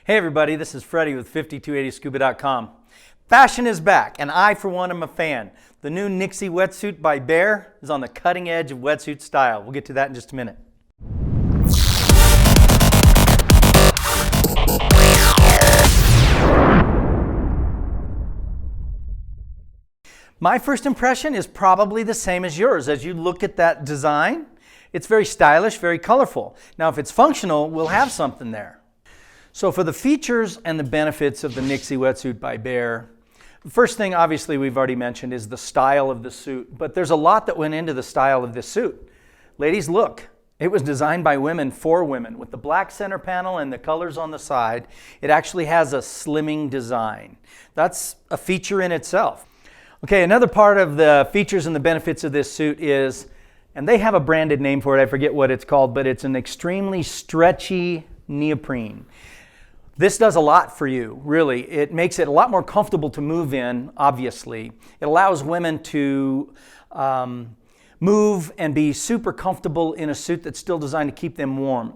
Hey everybody, this is Freddy with 5280scuba.com. Fashion is back, and I for one am a fan. The new Nixie Wetsuit by Bear is on the cutting edge of wetsuit style. We'll get to that in just a minute. My first impression is probably the same as yours. As you look at that design, it's very stylish, very colorful. Now if it's functional, we'll have something there. So for the features and the benefits of the Nixie Wetsuit by Bear, the first thing obviously we've already mentioned is the style of the suit, but there's a lot that went into the style of this suit. Ladies, look, it was designed by women for women. With the black center panel and the colors on the side, it actually has a slimming design. That's a feature in itself. Okay, another part of the features and the benefits of this suit is, and they have a branded name for it, I forget what it's called, but it's an extremely stretchy neoprene. This does a lot for you, really. It makes it a lot more comfortable to move in, obviously. It allows women to move and be super comfortable in a suit that's still designed to keep them warm.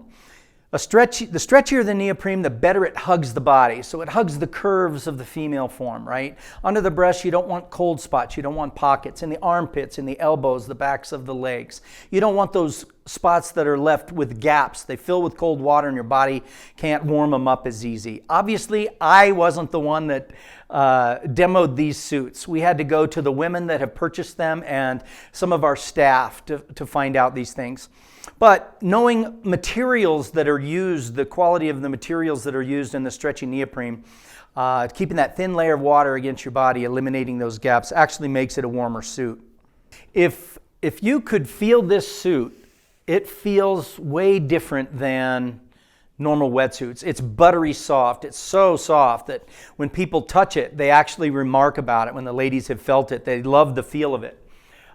The stretchier the neoprene, the better it hugs the body. So it hugs the curves of the female form, right? Under the breast, you don't want cold spots. You don't want pockets. In the armpits, in the elbows, the backs of the legs. You don't want those spots that are left with gaps. They fill with cold water and your body can't warm them up as easy. Obviously, I wasn't the one that demoed these suits. We had to go to the women that have purchased them and some of our staff to find out these things. But knowing materials that are used, the quality of the materials that are used in the stretchy neoprene, keeping that thin layer of water against your body, eliminating those gaps, actually makes it a warmer suit. If you could feel this suit, it feels way different than normal wetsuits. It's buttery soft. It's so soft that when people touch it, they actually remark about it. When the ladies have felt it, they love the feel of it.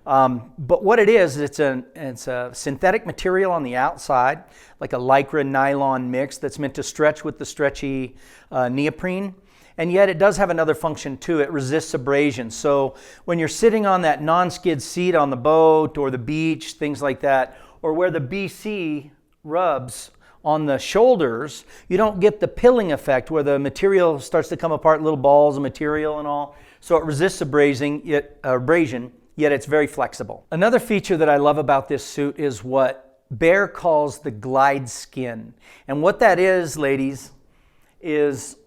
But what it is, it's a synthetic material on the outside, like a lycra nylon mix that's meant to stretch with the stretchy neoprene. And yet it does have another function too. It resists abrasion. So when you're sitting on that non-skid seat on the boat or the beach, things like that, or where the BC rubs on the shoulders, you don't get the pilling effect where the material starts to come apart, little balls of material and all. So it resists abrasion, yet it's very flexible. Another feature that I love about this suit is what Bear calls the glide skin. And what that is, ladies, is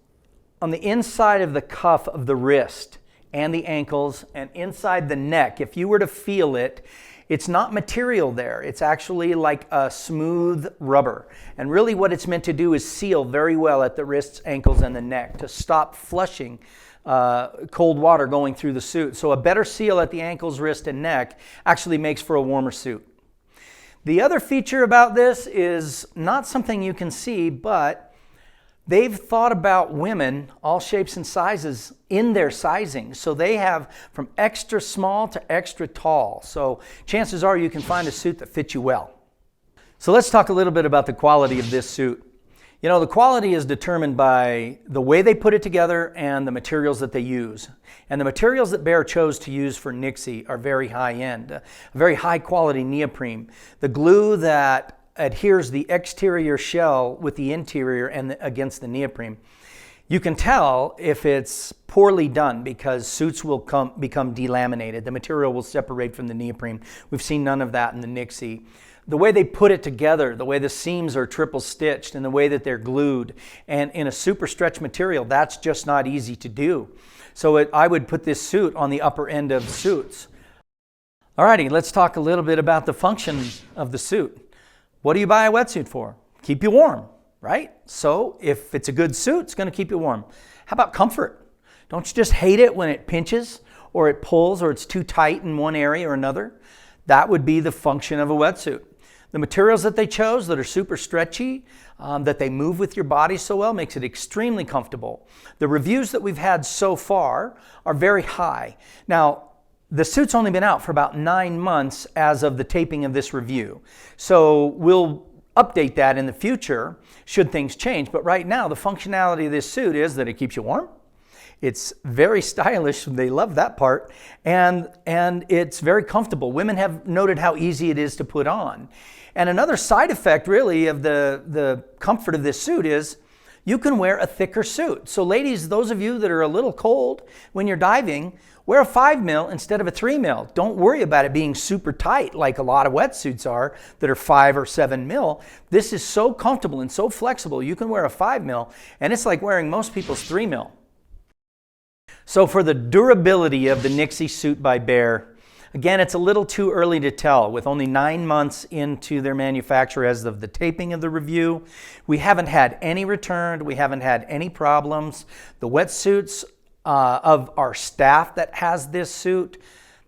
on the inside of the cuff of the wrist and the ankles and inside the neck. If you were to feel it, it's not material there. It's actually like a smooth rubber. And really what it's meant to do is seal very well at the wrists, ankles, and the neck to stop flushing cold water going through the suit. So a better seal at the ankles, wrist, and neck actually makes for a warmer suit. The other feature about this is not something you can see, but they've thought about women, all shapes and sizes, in their sizing. So they have from extra small to extra tall. So chances are you can find a suit that fits you well. So let's talk a little bit about the quality of this suit. You know, the quality is determined by the way they put it together and the materials that they use. And the materials that Bear chose to use for Nixie are very high-end, a very high-quality neoprene. The glue that adheres the exterior shell with the interior and against the neoprene. You can tell if it's poorly done because suits will become delaminated. The material will separate from the neoprene. We've seen none of that in the Nixie. The way they put it together, the way the seams are triple stitched and the way that they're glued, and in a super stretch material, that's just not easy to do. So I would put this suit on the upper end of suits. Alrighty, let's talk a little bit about the function of the suit. What do you buy a wetsuit for? Keep you warm, right? So if it's a good suit, it's going to keep you warm. How about comfort? Don't you just hate it when it pinches or it pulls or it's too tight in one area or another? That would be the function of a wetsuit. The materials that they chose that are super stretchy, that they move with your body so well, makes it extremely comfortable. The reviews that we've had so far are very high. Now, the suit's only been out for about 9 months as of the taping of this review. So we'll update that in the future should things change. But right now, the functionality of this suit is that it keeps you warm. It's very stylish. They love that part. And it's very comfortable. Women have noted how easy it is to put on. And another side effect, really, of the comfort of this suit is you can wear a thicker suit. So ladies, those of you that are a little cold when you're diving, wear a 5 mil instead of a 3 mil. Don't worry about it being super tight like a lot of wetsuits are that are 5 or 7 mil. This is so comfortable and so flexible. You can wear a 5 mil and it's like wearing most people's 3 mil. So for the durability of the Nixie suit by Bear, again, it's a little too early to tell. With only 9 months into their manufacture as of the taping of the review, we haven't had any returned. We haven't had any problems. The wetsuits of our staff that has this suit,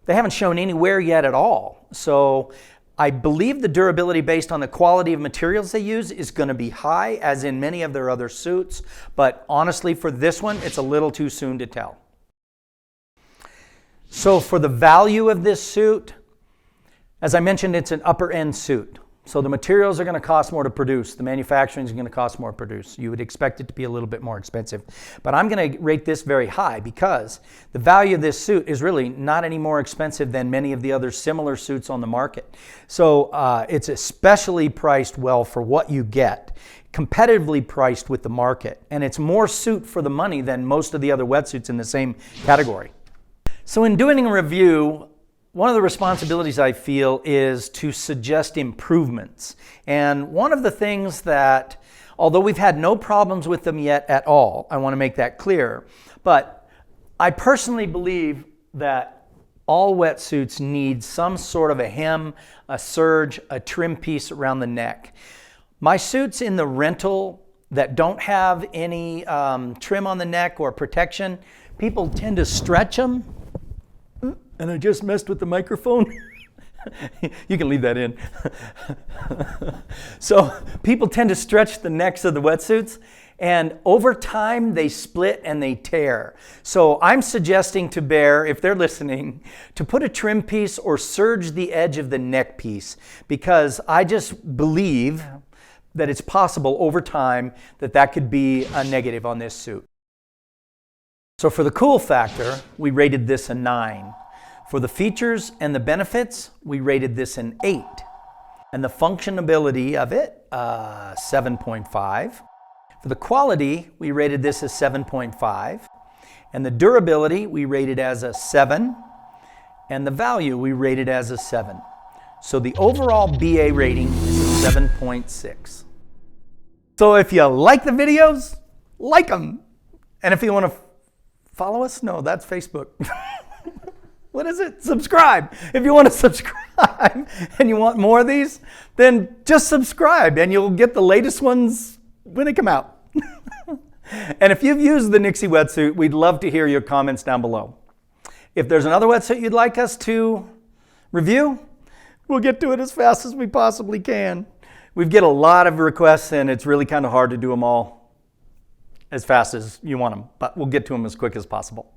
they haven't shown any wear yet at all. So I believe the durability based on the quality of materials they use is going to be high, as in many of their other suits. But honestly, for this one, it's a little too soon to tell. So for the value of this suit, as I mentioned, it's an upper end suit. So the materials are going to cost more to produce. The manufacturing is going to cost more to produce. You would expect it to be a little bit more expensive. But I'm going to rate this very high because the value of this suit is really not any more expensive than many of the other similar suits on the market. So it's especially priced well for what you get, competitively priced with the market. And it's more suit for the money than most of the other wetsuits in the same category. So in doing a review, one of the responsibilities I feel is to suggest improvements. And one of the things that, although we've had no problems with them yet at all, I want to make that clear, but I personally believe that all wetsuits need some sort of a hem, a serge, a trim piece around the neck. My suits in the rental that don't have any trim on the neck or protection, people tend to stretch them. And I just messed with the microphone. You can leave that in. So people tend to stretch the necks of the wetsuits, and over time they split and they tear. So I'm suggesting to Bear, if they're listening, to put a trim piece or serge the edge of the neck piece, because I just believe that it's possible over time that that could be a negative on this suit. So for the cool factor, we rated this a 9. For the features and the benefits, we rated this an 8. And the functionability of it, 7.5. For the quality, we rated this as 7.5. And the durability, we rated as a 7. And the value, we rated as a 7. So the overall BA rating is a 7.6. So if you like the videos, like them. And if you want to follow us, no, that's Facebook. What is it? Subscribe. If you want to subscribe and you want more of these, then just subscribe and you'll get the latest ones when they come out. And if you've used the Nixie wetsuit, we'd love to hear your comments down below. If there's another wetsuit you'd like us to review, we'll get to it as fast as we possibly can. We get a lot of requests and it's really kind of hard to do them all as fast as you want them, but we'll get to them as quick as possible.